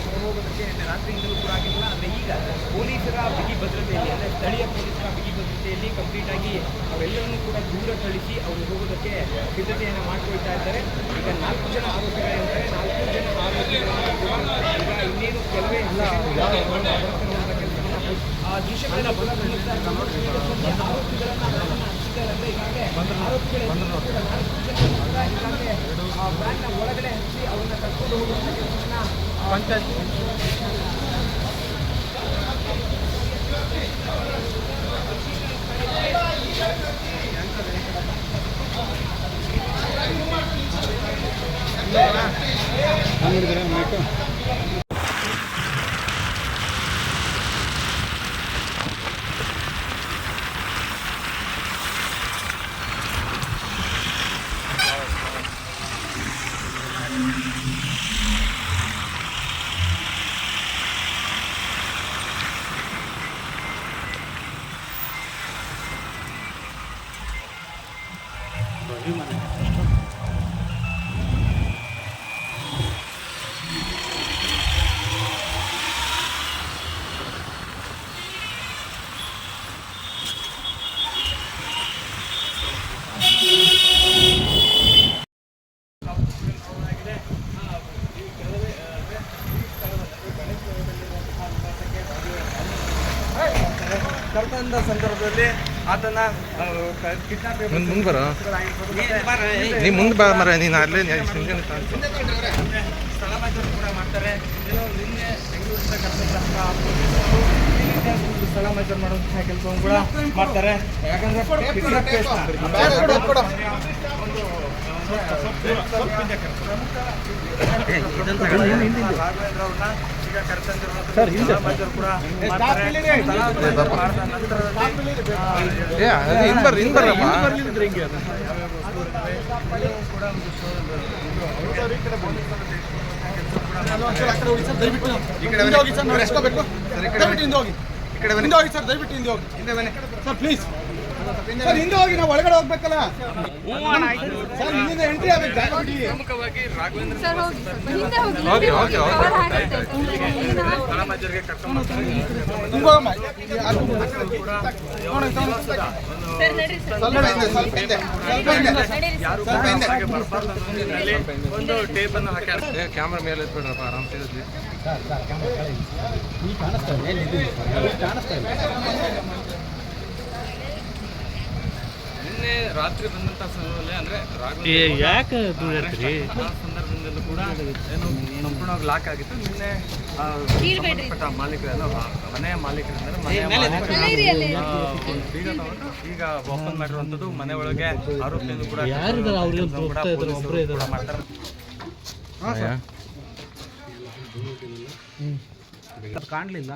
ಹೊರಹೋಗೋದಕ್ಕೆ ರಾತ್ರಿಯಿಂದಲೂ ಕೂಡ ಆಗಿಲ್ಲ. ಆದರೆ ಈಗ ಪೊಲೀಸರ ಬಿಗಿ ಭದ್ರತೆಯಲ್ಲಿ, ಅಂದರೆ ಸ್ಥಳೀಯ ಪೊಲೀಸರ ಬಿಗಿ ಭದ್ರತೆಯಲ್ಲಿ ಕಂಪ್ಲೀಟಾಗಿ ಅವೆಲ್ಲವನ್ನೂ ಕೂಡ ದೂರ ಕಳಿಸಿ ಅವರು ಹೋಗೋದಕ್ಕೆ ಸಿದ್ಧತೆಯನ್ನು ಮಾಡಿಕೊಳ್ತಾ ಇದ್ದಾರೆ. ಈಗ 4 ಜನ ಆರೋಪಿಗಳಿರ್ತಾರೆ. 4 ಜನ ಆರೋಪಿಗಳನ್ನು ಕೂಡ ಈಗ ಇನ್ನೇನು ಕೆಲವೇ ಆ ದೃಶ್ಯಗಳನ್ನ ವ್ಯಾನ್ನ ಒಳಗಡೆ ಹಚ್ಚಿ ಅವನ್ನ ಕರ್ಕೊಂಡು ಹೋಗುವಂಥ ಕೆಲಸವನ್ನ ಪಂಚಾಯತ್ ಕರ್ತಂದ ಸಂದರ್ಭದಲ್ಲಿ ಆತನ ಕಿಡ್ನಾಪ್ ಮುಂದೆ ಬರ ನೀ ಮುಂದೆ ಬರ ಮರ ನೀನು ಅಲ್ಲೇ ಸ್ಥಳ ಮಾಜೂರು ಕೂಡ ಮಾಡ್ತಾರೆ. ನಿನ್ನೆ ಬೆಂಗಳೂರಿಂದ ಕರೆದಂತಹ ಸ್ಥಳ ಮಾಜೂರು ಮಾಡುವಂತಹ ಕೆಲಸವನ್ನು ಕೂಡ ಮಾಡ್ತಾರೆ. ಯಾಕಂದ್ರೆ ರಾಘವೇಂದ್ರ ಅವ್ರನ್ನ ಈಗ ಕರೆತಂದಿರುವಂತಹ ಮಾಜೂರು ಕೂಡ ಮಾಡ್ತಾರೆ. ಸರ್ ಪ್ಲೀಸ್ ಸರ್ ಹಿಂದೆ ಹೋಗಿ ನಾವು ಒಳಗಡೆ ಹೋಗ್ಬೇಕಲ್ಲ ಸರ್ ಹಿಂದಿಂದ ಎಂಟ್ರಿ ಆಗಬೇಕು ಜಾಗ ಬಿಡಿ. ಪ್ರಮುಖವಾಗಿ ರಾಘವೇಂದ್ರ ಒಂದು ಟೇಪ್ ಅನ್ನು ಹಾಕಿ ಕ್ಯಾಮ್ರಾ ಮೇಲೆ ಎತ್ಬಿಡ್ರಪ್ಪ ಆರಾಮ್ ಸಿಗುತ್ತೆ. ನಿನ್ನೆ ರಾತ್ರಿ ಬಂದಂತ ಸಂದರ್ಭದಲ್ಲಿ ಅಂದ್ರೆ ಯಾಕೆ ಆ ಸಂದರ್ಭದಲ್ಲೂ ಕೂಡ ಏನು ಸಂಪೂರ್ಣವಾಗಿ ಲಾಕ್ ಆಗಿತ್ತು. ನಿನ್ನೆ ಸಂಬಂಧಪಟ್ಟ ಮಾಲೀಕರು ಮನೆಯ ಮಾಲೀಕರಿಂದ ಬೀಗ ತಗೊಂಡು ಈಗ ಓಪನ್ ಮಾಡಿರುವಂಥದ್ದು ಮನೆ ಒಳಗೆ ಆರೋಪಿಯನ್ನು ಕೂಡ ಮಾಡ್ತಾರೆ. ಕಾಣಲಿಲ್ಲ,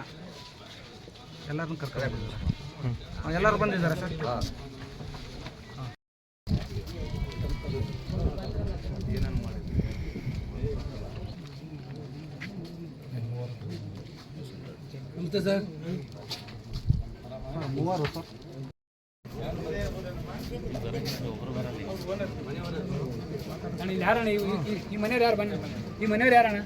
ಎಲ್ಲರನ್ನು ಕರ್ಕೊಂಡು ಎಲ್ಲರೂ ಬಂದಿದ್ದಾರೆ ಸರ್. ಏನೇನು ಮಾಡಿದ್ವಿ ನಮಸ್ತೆ ಸರ್. ಮೂವರು ಸರ್. ಇಲ್ಲಿ ಯಾರಣ್ಣ ಈ ಮನೆಯವ್ರು ಯಾರು ಬನ್ನಿ, ಈ ಮನೆಯವ್ರು ಯಾರಣ್ಣ?